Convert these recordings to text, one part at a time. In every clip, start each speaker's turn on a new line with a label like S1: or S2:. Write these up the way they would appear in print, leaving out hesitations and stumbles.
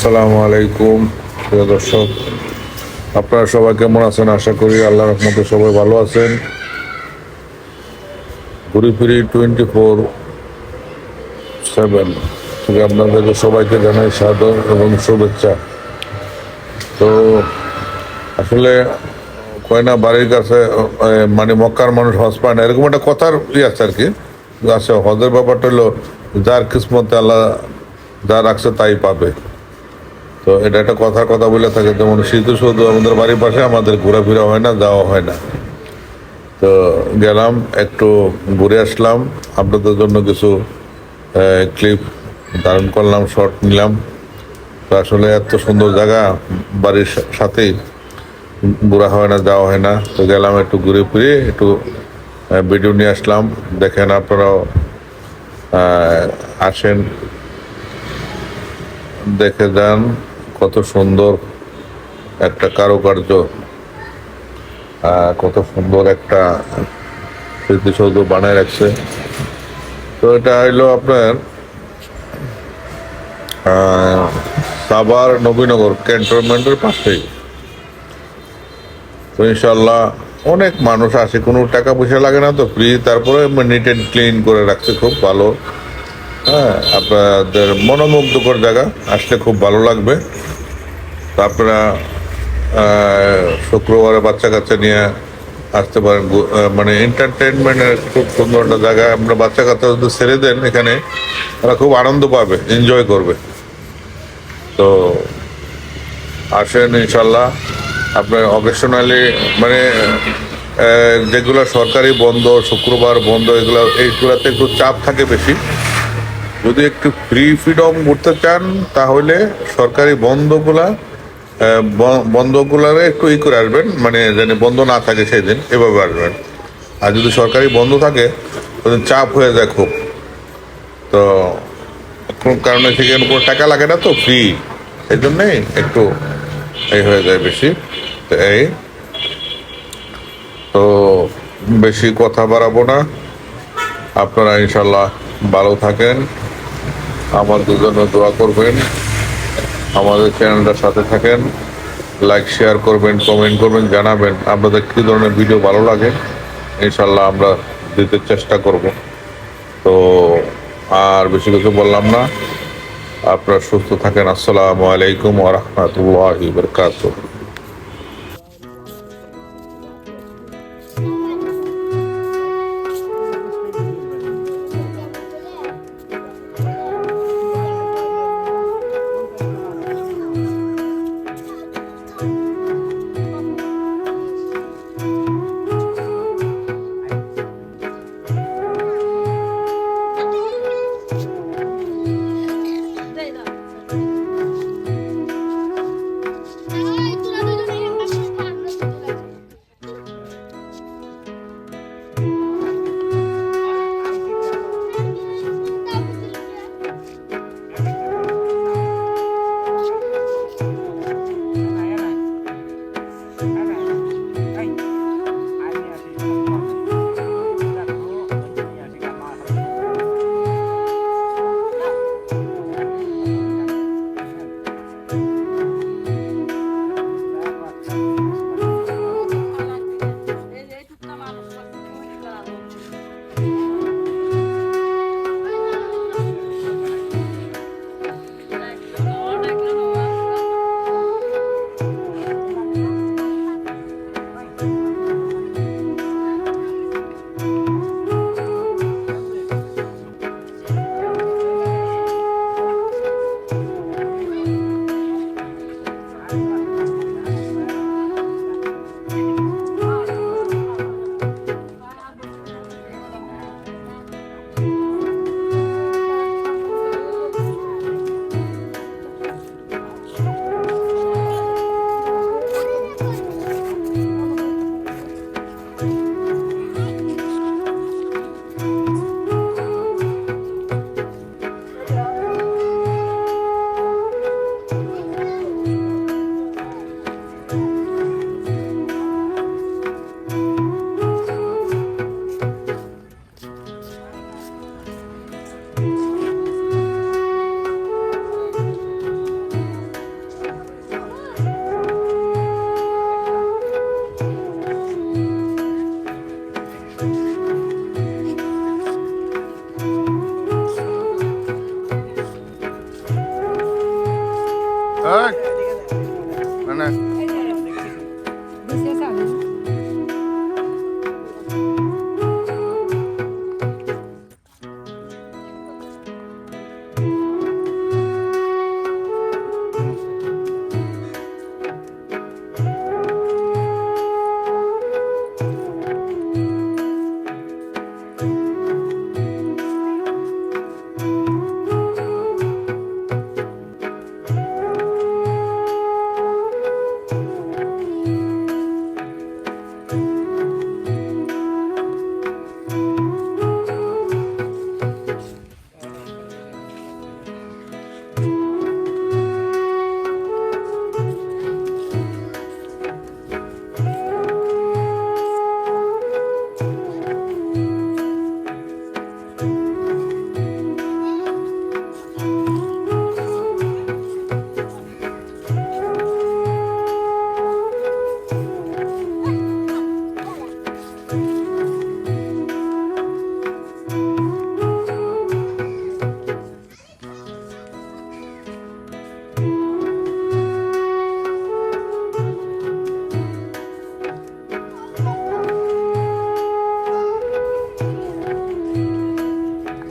S1: আসসালামু আলাইকুম প্রিয় দর্শক, আপনারা সবাই কেমন আছেন? আশা করি আল্লাহর রহমতে সবাই ভালো আছেন। ঘুরি ফিরি 24/7 থেকে আপনাদেরকে সবাইকে জানাই সাদর এবং শুভেচ্ছা। তো আসলে কয় না, বাড়ির কাছে মানে মক্কার মানুষ হজ পায় না, এরকম একটা কথার আছে আর কি। আছে হজের ব্যাপারটা হলো যার কিসমতে আল্লাহ যা রাখছে তাই পাবে। তো এটা একটা কথার কথা বলে থাকে, যেমন স্মৃতিসৌধ আমাদের বাড়ির পাশে, আমাদের ঘোরাফেরা হয় না, যাওয়া হয় না। তো গেলাম, একটু ঘুরে আসলাম, আপনাদের জন্য কিছু ক্লিপ ধারণ করলাম, শর্ট নিলাম। তো আসলে এত সুন্দর জায়গা, বাড়ির সাথেই, ঘোরা হয় না, যাওয়া হয় না। তো গেলাম, একটু ঘুরে ফিরে একটু ভিডিও নিয়ে আসলাম। দেখেন আপনারাও আসেন, দেখে যান কত সুন্দর একটা কারুকার্য, কত সুন্দর একটা স্মৃতিসৌধ বানায় রাখছে। তো এটা হইলো আপনার সাভার নবীনগর ক্যান্টনমেন্টের পাশেই। তো ইনশাল্লাহ অনেক মানুষ আসে, কোনো টাকা পয়সা লাগে না, তো ফ্রি। তারপরে নিট অ্যান্ড ক্লিন করে রাখছে, খুব ভালো। হ্যাঁ, আপনাদের মনোমুগ্ধকর জায়গা, আসলে খুব ভালো লাগবে। তো আপনারা শুক্রবারে বাচ্চা কাচ্চা নিয়ে আসতে পারেন। মানে এন্টারটেনমেন্টের খুব সুন্দর একটা জায়গা। আপনার বাচ্চা কাচ্চা যদি ছেড়ে দেন এখানে, তারা খুব আনন্দ পাবে, এনজয় করবে। তো আসেন ইনশাল্লাহ। আপনার অকেশনালি মানে যেগুলো সরকারি বন্ধ, শুক্রবার বন্ধ, এইগুলাতে একটু চাপ থাকে বেশি। যদি একটু ফ্রিডম ঘুরতে চান, তাহলে সরকারি বন্ধগুলারে একটু করে আসবেন, মানে যেন বন্ধ না থাকে সেই দিন, এভাবে আসবেন। আর যদি সরকারি বন্ধ থাকে, ওদিন চাপ হয়ে যায় খুব। তো কোনো কারণে সেখানে কোনো টাকা লাগে না, তো ফ্রি, এই জন্যেই একটু এই হয়ে যায় বেশি। তো তো বেশি কথা বাড়াবো না। আপনারা ইনশাল্লাহ ভালো থাকেন, আমাদের জন্য দোয়া করবেন, আমাদের চ্যানেলটার সাথে থাকেন, লাইক শেয়ার করবেন, কমেন্ট করবেন, জানাবেন আপনাদের কী ধরনের ভিডিও ভালো লাগে। ইনশাল্লাহ আমরা দিতে চেষ্টা করব। তো আর বেশি কিছু বললাম না, আপনারা সুস্থ থাকেন। আসসালামু আলাইকুম ওয়া রাহমাতুল্লাহি ওয়া বারাকাতুহু।
S2: Hey,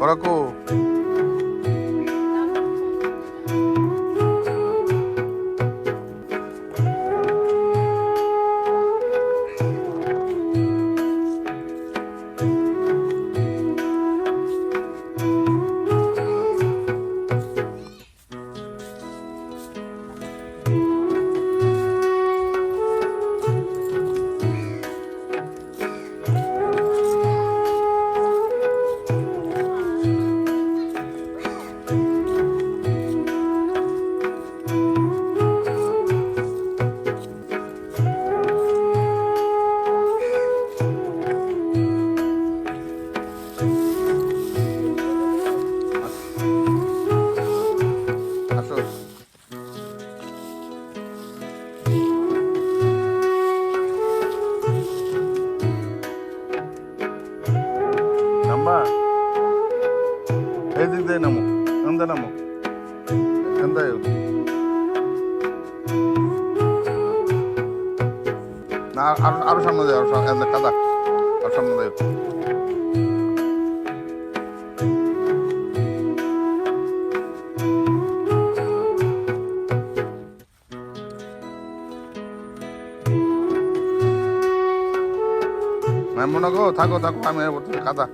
S2: ওরা কো আসো নাম্বা এই দিক দিয়ে নামো এখান নামো এখান না আরো সামনে যায় আরো কাদা আর সামনে যায় মনে গো থাকো থাকো আমি কাদা